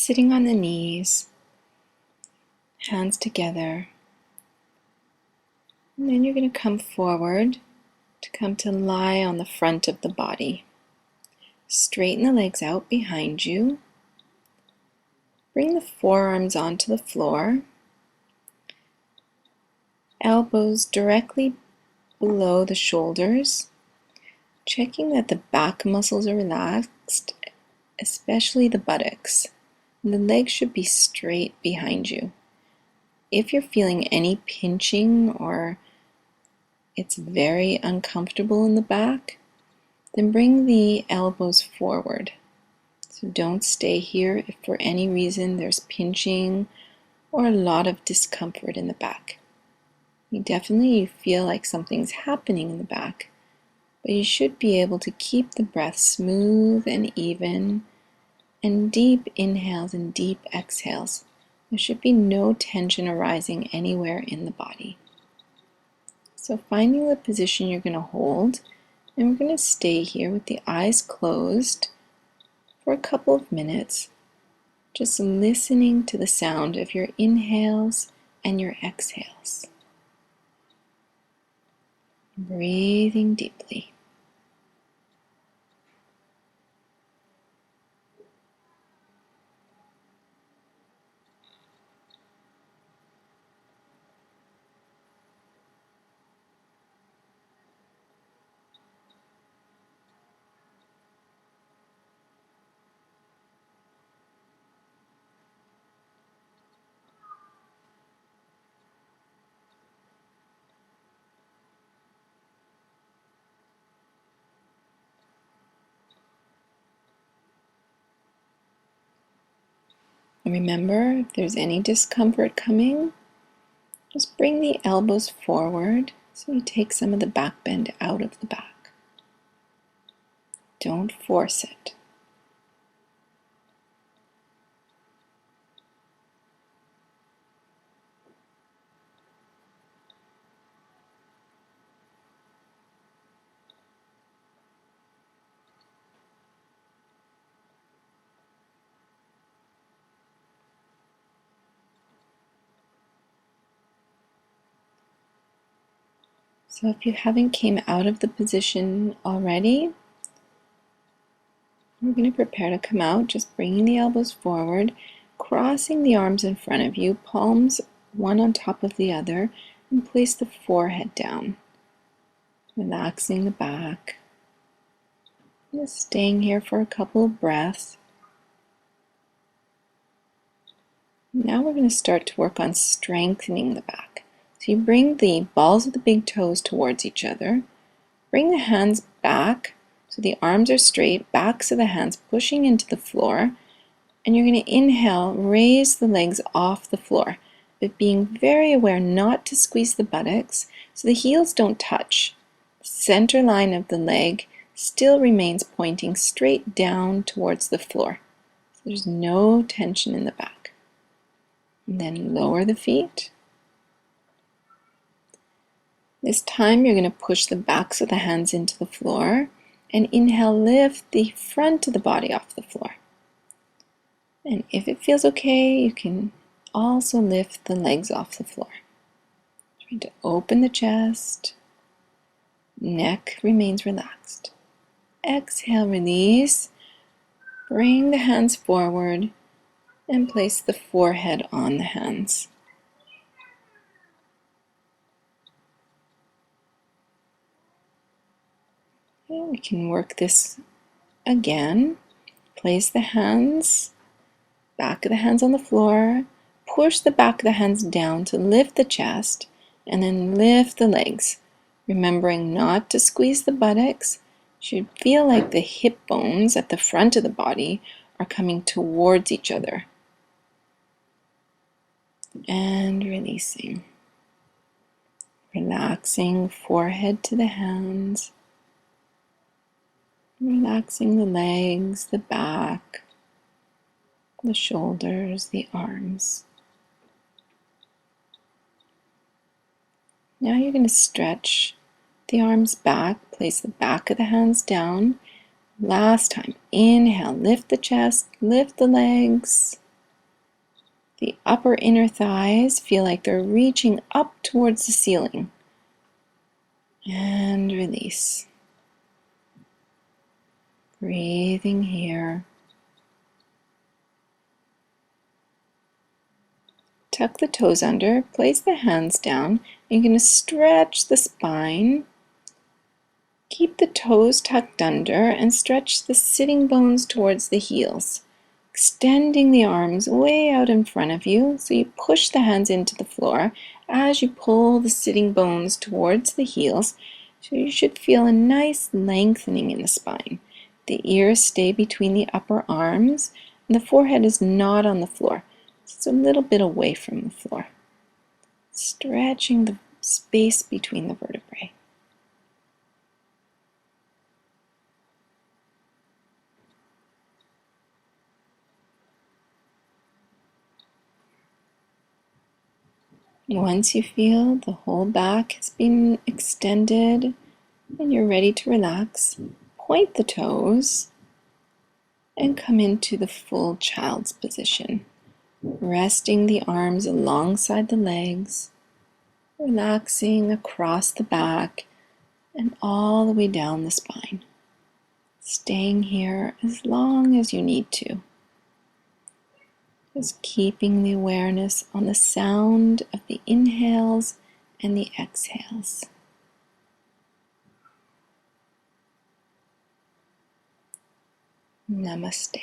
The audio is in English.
Sitting on the knees, hands together, and then you're going to come forward to lie on the front of the body. Straighten the legs out behind you. Bring the forearms onto the floor. Elbows directly below the shoulders. Checking that the back muscles are relaxed, especially the buttocks. And the legs should be straight behind you. If you're feeling any pinching or it's very uncomfortable in the back, then bring the elbows forward. So don't stay here if for any reason there's pinching or a lot of discomfort in the back. You definitely feel like something's happening in the back, but you should be able to keep the breath smooth and even, and deep inhales and deep exhales. There should be no tension arising anywhere in the body. So finding the position you're going to hold, and we're going to stay here with the eyes closed for a couple of minutes, just listening to the sound of your inhales and your exhales. Breathing deeply. Remember, if there's any discomfort coming, just bring the elbows forward so you take some of the back bend out of the back. Don't force it. So if you haven't came out of the position already, we're going to prepare to come out, just bringing the elbows forward, crossing the arms in front of you, palms one on top of the other, and place the forehead down. Relaxing the back. Just staying here for a couple of breaths. Now we're going to start to work on strengthening the back. So you bring the balls of the big toes towards each other. Bring the hands back so the arms are straight, backs of the hands pushing into the floor. And you're going to inhale, raise the legs off the floor, but being very aware not to squeeze the buttocks so the heels don't touch. The center line of the leg still remains pointing straight down towards the floor. So there's no tension in the back. And then lower the feet. This time you're going to push the backs of the hands into the floor and inhale, lift the front of the body off the floor. And if it feels okay, you can also lift the legs off the floor. Trying to open the chest. Neck remains relaxed. Exhale, release. Bring the hands forward and place the forehead on the hands. Okay, we can work this again. Place the hands, back of the hands on the floor. Push the back of the hands down to lift the chest, and then lift the legs. Remembering not to squeeze the buttocks. You should feel like the hip bones at the front of the body are coming towards each other. And releasing. Relaxing forehead to the hands. Relaxing the legs, the back, the shoulders, the arms. Now you're going to stretch the arms back, place the back of the hands down. Last time, inhale, lift the chest, lift the legs. The upper inner thighs feel like they're reaching up towards the ceiling. And release. Breathing here. Tuck the toes under, place the hands down. You're going to stretch the spine. Keep the toes tucked under and stretch the sitting bones towards the heels. Extending the arms way out in front of you, so you push the hands into the floor as you pull the sitting bones towards the heels. So you should feel a nice lengthening in the spine. The ears stay between the upper arms, and the forehead is not on the floor. It's a little bit away from the floor. Stretching the space between the vertebrae. Once you feel the whole back has been extended and you're ready to relax, point the toes and come into the full child's position. Resting the arms alongside the legs, relaxing across the back and all the way down the spine. Staying here as long as you need to. Just keeping the awareness on the sound of the inhales and the exhales. Namaste.